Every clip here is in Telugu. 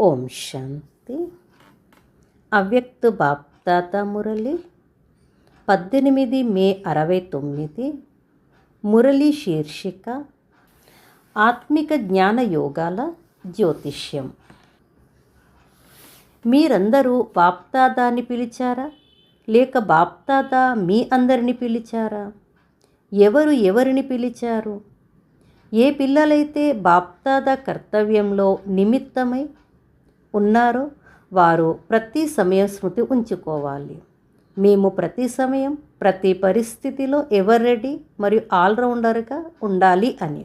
ఓం శాంతి. అవ్యక్త బాప్దాత మురళి 18 మే 69. మురళి శీర్షిక ఆత్మిక జ్ఞాన యోగాల జ్యోతిష్యం. మీరందరూ బాప్దాదాని పిలిచారా లేక బాప్దాదా మీ అందరిని పిలిచారా? ఎవరు ఎవరిని పిలిచారు? ఏ పిల్లలైతే బాప్దాదా కర్తవ్యంలో నిమిత్తమై ఉన్నారో వారు ప్రతి సమయం స్మృతి ఉంచుకోవాలి. మేము ప్రతి సమయం ప్రతి పరిస్థితిలో ఎవర్ రెడీ మరియు ఆల్రౌండర్గా ఉండాలి అని.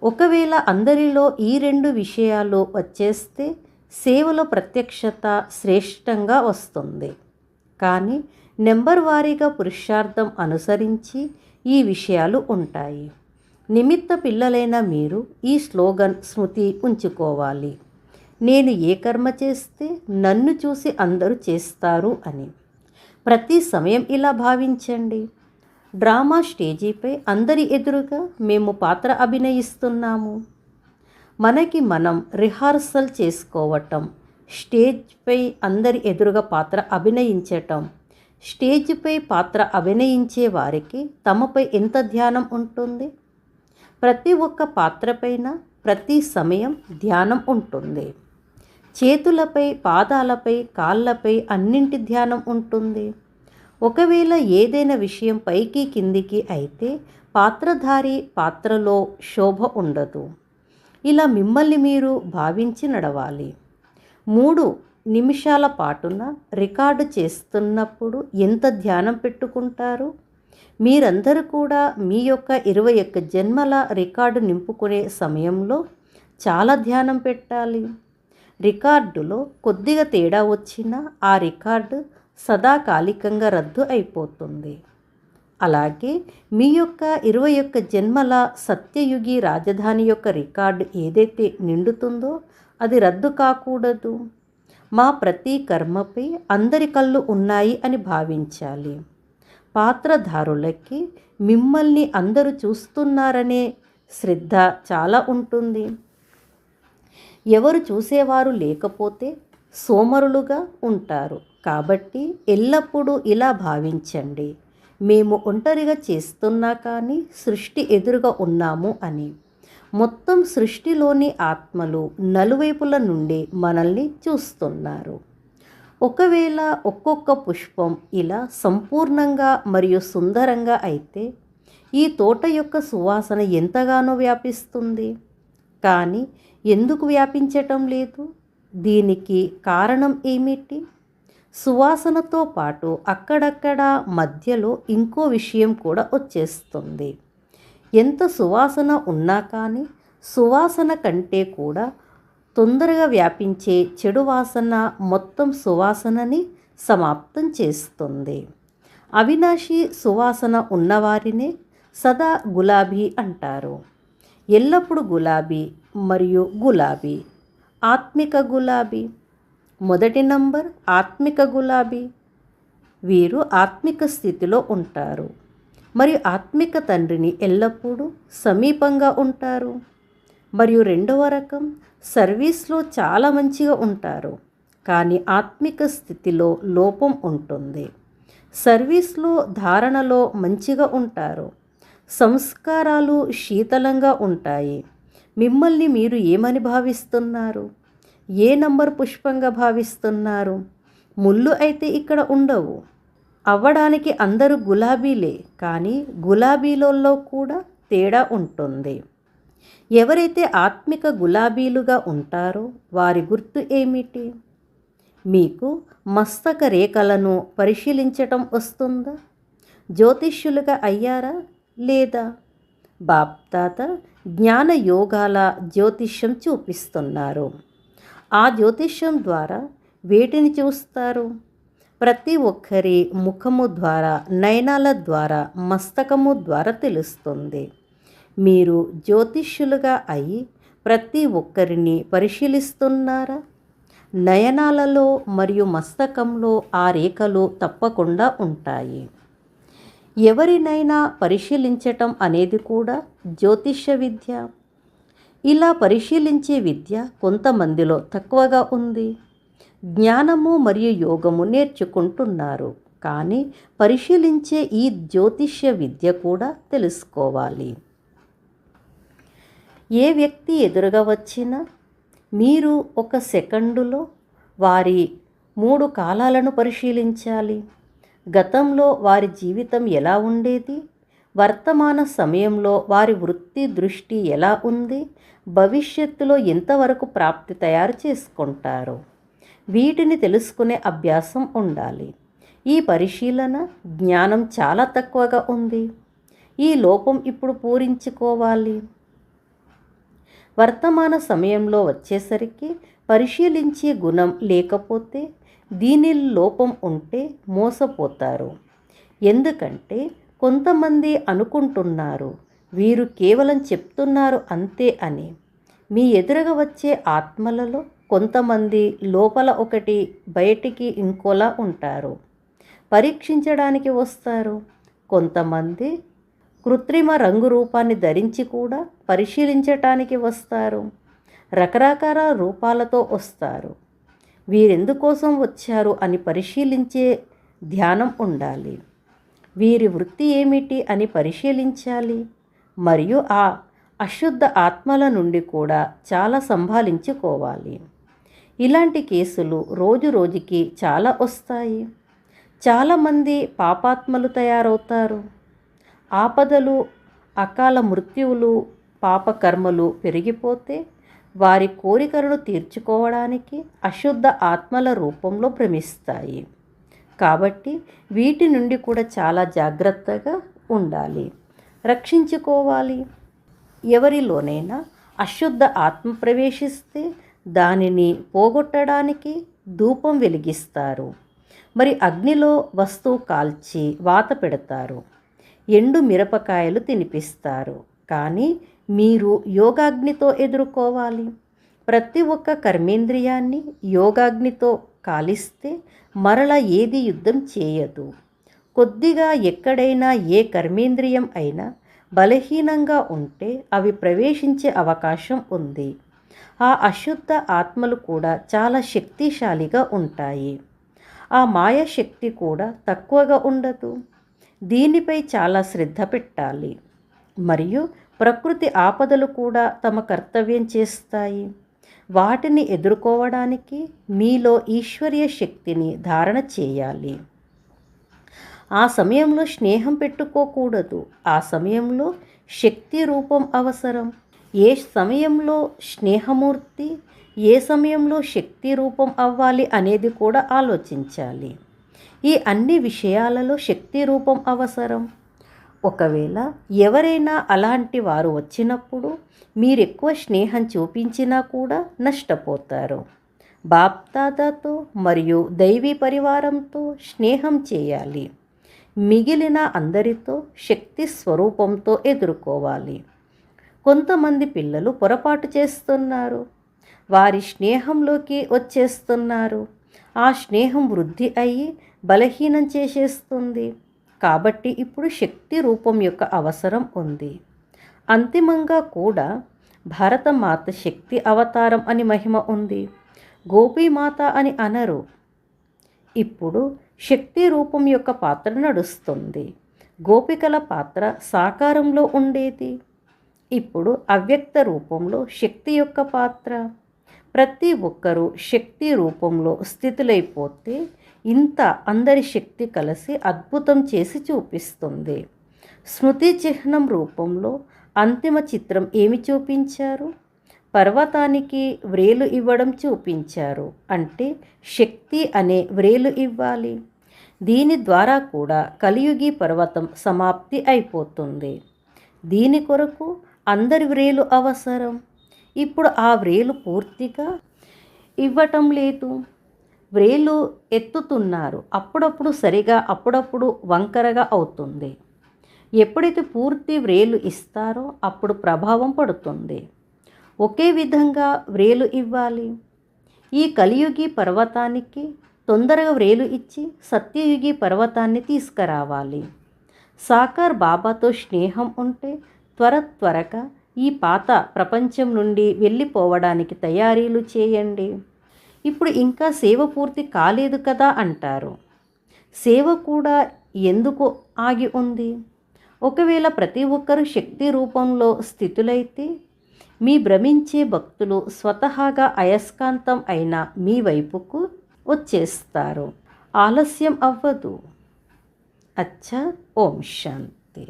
ఒకవేళ అందరిలో ఈ రెండు విషయాలు వచ్చేస్తే సేవలో ప్రత్యక్షత శ్రేష్టంగా వస్తుంది. కానీ నెంబర్ వారీగా పురుషార్థం అనుసరించి ఈ విషయాలు ఉంటాయి. నిమిత్త పిల్లలైన మీరు ఈ స్లోగన్ స్మృతి ఉంచుకోవాలి: నేను ఏ కర్మ చేస్తే నన్ను చూసి అందరూ చేస్తారు అని. ప్రతి సమయం ఇలా భావించండి. డ్రామా స్టేజీపై అందరి ఎదురుగా మేము పాత్ర అభినయిస్తున్నాము. మనకి మనం రిహార్సల్ చేసుకోవటం, స్టేజ్పై అందరి ఎదురుగా పాత్ర అభినయించటం. స్టేజ్పై పాత్ర అభినయించే వారికి తమపై ఎంత ధ్యానం ఉంటుంది? ప్రతి ఒక్క పాత్రపైన ప్రతి సమయం ధ్యానం ఉంటుంది. చేతులపై, పాదాలపై, కాళ్ళపై అన్నింటి ధ్యానం ఉంటుంది. ఒకవేళ ఏదైనా విషయం పైకి కిందికి అయితే పాత్రధారి పాత్రలో శోభ ఉండదు. ఇలా మిమ్మల్ని మీరు భావించి నడవాలి. 3 నిమిషాల పాటున రికార్డు చేస్తున్నప్పుడు ఎంత ధ్యానం పెట్టుకుంటారు? మీరందరూ కూడా మీ యొక్క 21 జన్మల రికార్డు నింపుకునే సమయంలో చాలా ధ్యానం పెట్టాలి. రికార్డులో కొద్దిగా తేడా వచ్చినా ఆ రికార్డు సదాకాలికంగా రద్దు అయిపోతుంది. అలాగే మీ యొక్క 21 జన్మల సత్యయుగి రాజధాని యొక్క రికార్డు ఏదైతే నిండుతుందో అది రద్దు కాకూడదు. మా ప్రతి కర్మపై అందరి కళ్ళు ఉన్నాయి అని భావించాలి. పాత్రధారులకి మిమ్మల్ని అందరూ చూస్తున్నారనే శ్రద్ధ చాలా ఉంటుంది. ఎవరు చూసేవారు లేకపోతే సోమరులుగా ఉంటారు. కాబట్టి ఎల్లప్పుడూ ఇలా భావించండి: మేము ఒంటరిగా చేస్తున్నా కానీ సృష్టి ఎదురుగా ఉన్నాము అని. మొత్తం సృష్టిలోని ఆత్మలు నలువైపుల నుండి మనల్ని చూస్తున్నారు. ఒకవేళ ఒక్కొక్క పుష్పం ఇలా సంపూర్ణంగా మరియు సుందరంగా అయితే ఈ తోట యొక్క సువాసన ఎంతగానో వ్యాపిస్తుంది. కానీ ఎందుకు వ్యాపించటం లేదు? దీనికి కారణం ఏమిటి? సువాసనతో పాటు అక్కడక్కడ మధ్యలో ఇంకో విషయం కూడా వచ్చేస్తుంది. ఎంత సువాసన ఉన్నా కానీ సువాసన కంటే కూడా తొందరగా వ్యాపించే చెడు వాసన మొత్తం సువాసనని సమాప్తం చేస్తుంది. అవినాశి సువాసన ఉన్నవారినే సదా గులాబీ అంటారు. ఎల్లప్పుడూ గులాబీ మరియు గులాబీ. ఆత్మిక గులాబీ. మొదటి నంబర్ ఆత్మిక గులాబీ. వీరు ఆత్మిక స్థితిలో ఉంటారు మరియు ఆత్మిక తండ్రిని ఎల్లప్పుడూ సమీపంగా ఉంటారు. మరియు రెండవ రకం సర్వీస్లో చాలా మంచిగా ఉంటారు కానీ ఆత్మిక స్థితిలో లోపం ఉంటుంది. సర్వీస్లో ధారణలో మంచిగా ఉంటారు. సంస్కారాలు శీతలంగా ఉంటాయి. మిమ్మల్ని మీరు ఏమని భావిస్తున్నారు? ఏ నంబర్ పుష్పంగా భావిస్తున్నారు? ముళ్ళు అయితే ఇక్కడ ఉండవు. అవ్వడానికి అందరూ గులాబీలే కానీ గులాబీలలో కూడా తేడా ఉంటుంది. ఎవరైతే ఆత్మిక గులాబీలుగా ఉంటారో వారి గుర్తు ఏమిటి? మీకు మస్తక రేఖలను పరిశీలించటం వస్తుందా? జ్యోతిష్యులుగా అయ్యారా లేదా? బాప్దాత జ్ఞాన యోగాల జ్యోతిష్యం చూపిస్తున్నారు. ఆ జ్యోతిష్యం ద్వారా వేటిని చూస్తారు? ప్రతి ఒక్కరి ముఖము ద్వారా, నయనాల ద్వారా, మస్తకము ద్వారా తెలుస్తుంది. మీరు జ్యోతిష్యులుగా అయి ప్రతి ఒక్కరిని పరిశీలిస్తున్నారా? నయనాలలో మరియు మస్తకంలో ఆ రేఖలు తప్పకుండా ఉంటాయి. ఎవరినైనా పరిశీలించటం అనేది కూడా జ్యోతిష్య విద్య. ఇలా పరిశీలించే విద్య కొంతమందిలో తక్కువగా ఉంది. జ్ఞానము మరియు యోగము నేర్చుకుంటున్నారు, కానీ పరిశీలించే ఈ జ్యోతిష్య విద్య కూడా తెలుసుకోవాలి. ఏ వ్యక్తి ఎదురుగా వచ్చినా మీరు ఒక సెకండులో వారి 3 కాలాలను పరిశీలించాలి. గతంలో వారి జీవితం ఎలా ఉండేది, వర్తమాన సమయంలో వారి వృత్తి దృష్టి ఎలా ఉంది, భవిష్యత్తులో ఎంతవరకు ప్రాప్తి తయారు చేసుకుంటారు. వీటిని తెలుసుకునే అభ్యాసం ఉండాలి. ఈ పరిశీలన జ్ఞానం చాలా తక్కువగా ఉంది. ఈ లోపం ఇప్పుడు పూరించుకోవాలి. వర్తమాన సమయంలో వచ్చేసరికి పరిశీలించే గుణం లేకపోతే, దీని లోపం ఉంటే మోసపోతారు. ఎందుకంటే కొంతమంది అనుకుంటున్నారు వీరు కేవలం చెప్తున్నారు అంతే అని. మీ ఎదురుగా వచ్చే ఆత్మలలో కొంతమంది లోపల ఒకటి బయటికి ఇంకోలా ఉంటారు. పరీక్షించడానికి వస్తారు. కొంతమంది కృత్రిమ రంగు రూపాన్ని ధరించి కూడా పరిశీలించటానికి వస్తారు. రకరకాల రూపాలతో వస్తారు. వీరెందుకోసం వచ్చారు అని పరిశీలించే ధ్యానం ఉండాలి. వీరి వృత్తి ఏమిటి అని పరిశీలించాలి. మరియు ఆ అశుద్ధ ఆత్మల నుండి కూడా చాలా సంభాళించుకోవాలి. ఇలాంటి కేసులు రోజు రోజుకి చాలా వస్తాయి. చాలామంది పాపాత్మలు తయారవుతారు. ఆపదలు, అకాల మృత్యువులు, పాపకర్మలు పెరిగిపోతే వారి కోరికలను తీర్చుకోవడానికి అశుద్ధ ఆత్మల రూపంలో భ్రమిస్తాయి. కాబట్టి వీటి నుండి కూడా చాలా జాగ్రత్తగా ఉండాలి, రక్షించుకోవాలి. ఎవరిలోనైనా అశుద్ధ ఆత్మ ప్రవేశిస్తే దానిని పోగొట్టడానికి ధూపం వెలిగిస్తారు. మరి అగ్నిలో వస్తువు కాల్చి వాత పెడతారు. ఎండు మిరపకాయలు తినిపిస్తారు. కానీ మీరు యోగాగ్నితో ఎదుర్కోవాలి. ప్రతి ఒక్క కర్మేంద్రియాన్ని యోగాగ్నితో కాలిస్తే మరలా ఏది యుద్ధం చేయదు. కొద్దిగా ఎక్కడైనా ఏ కర్మేంద్రియం అయినా బలహీనంగా ఉంటే అవి ప్రవేశించే అవకాశం ఉంది. ఆ అశుద్ధ ఆత్మలు కూడా చాలా శక్తిశాలిగా ఉంటాయి. ఆ మాయాశక్తి కూడా తక్కువగా ఉండదు. దీనిపై చాలా శ్రద్ధ పెట్టాలి. మరియు ప్రకృతి ఆపదలు కూడా తమ కర్తవ్యం చేస్తాయి. వాటిని ఎదుర్కోవడానికి మీలో ఈశ్వరీయ శక్తిని ధారణ చేయాలి. ఆ సమయంలో స్నేహం పెట్టుకోకూడదు. ఆ సమయంలో శక్తి రూపం అవసరం. ఏ సమయంలో స్నేహమూర్తి, ఏ సమయంలో శక్తి రూపం అవ్వాలి అనేది కూడా ఆలోచించాలి. ఈ అన్ని విషయాలలో శక్తి రూపం అవసరం. ఒకవేళ ఎవరైనా అలాంటి వారు వచ్చినప్పుడు మీరెక్కువ స్నేహం చూపించినా కూడా నష్టపోతారు. బాప్దాదాతో మరియు దైవీ పరివారంతో స్నేహం చేయాలి. మిగిలిన అందరితో శక్తి స్వరూపంతో ఎదుర్కోవాలి. కొంతమంది పిల్లలు పొరపాటు చేస్తున్నారు. వారి స్నేహంలోకి వచ్చేస్తున్నారు. ఆ స్నేహం వృద్ధి అయ్యి బలహీనం చేసేస్తుంది. కాబట్టి ఇప్పుడు శక్తి రూపం యొక్క అవసరం ఉంది. అంతిమంగా కూడా భారతమాత శక్తి అవతారం అని మహిమ ఉంది. గోపీమాత అని అనరు. ఇప్పుడు శక్తి రూపం యొక్క పాత్ర నడుస్తుంది. గోపికల పాత్ర సాకారంలో ఉండేది. ఇప్పుడు అవ్యక్త రూపంలో శక్తి యొక్క పాత్ర. ప్రతి ఒక్కరూ శక్తి రూపంలో స్థితులైపోతే ఇంత అందరి శక్తి కలిసి అద్భుతం చేసి చూపిస్తుంది. స్మృతి చిహ్నం రూపంలో అంతిమ చిత్రం ఏమి చూపించారు? పర్వతానికి వ్రేలు ఇవ్వడం చూపించారు. అంటే శక్తి అనే వ్రేలు ఇవ్వాలి. దీని ద్వారా కూడా కలియుగి పర్వతం సమాప్తి అయిపోతుంది. దీని కొరకు అందరి వ్రేలు అవసరం. ఇప్పుడు ఆ వ్రేలు పూర్తిగా ఇవ్వటం లేదు. వ్రేలు ఎత్తుతున్నారు. అప్పుడప్పుడు సరిగా, అప్పుడప్పుడు వంకరగా అవుతుంది. ఎప్పుడైతే పూర్తి వ్రేలు ఇస్తారో అప్పుడు ప్రభావం పడుతుంది. ఒకే విధంగా వ్రేలు ఇవ్వాలి. ఈ కలియుగి పర్వతానికి తొందరగా వ్రేలు ఇచ్చి సత్యయుగి పర్వతాన్ని తీసుకురావాలి. సాకార్ బాబాతో స్నేహం ఉంటే త్వరగా ఈ పాత ప్రపంచం నుండి వెళ్ళిపోవడానికి తయారీలు చేయండి. ఇప్పుడు ఇంకా సేవ పూర్తి కాలేదు కదా అంటారు. సేవ కూడా ఎందుకు ఆగి ఉంది? ఒకవేళ ప్రతి ఒక్కరూ శక్తి రూపంలో స్థితులైతే మీ భ్రమించే భక్తులు స్వతహాగా అయస్కాంతం అయిన మీ వైపుకు వచ్చేస్తారు. ఆలస్యం అవ్వదు. అచ్చా, ఓం శాంతి.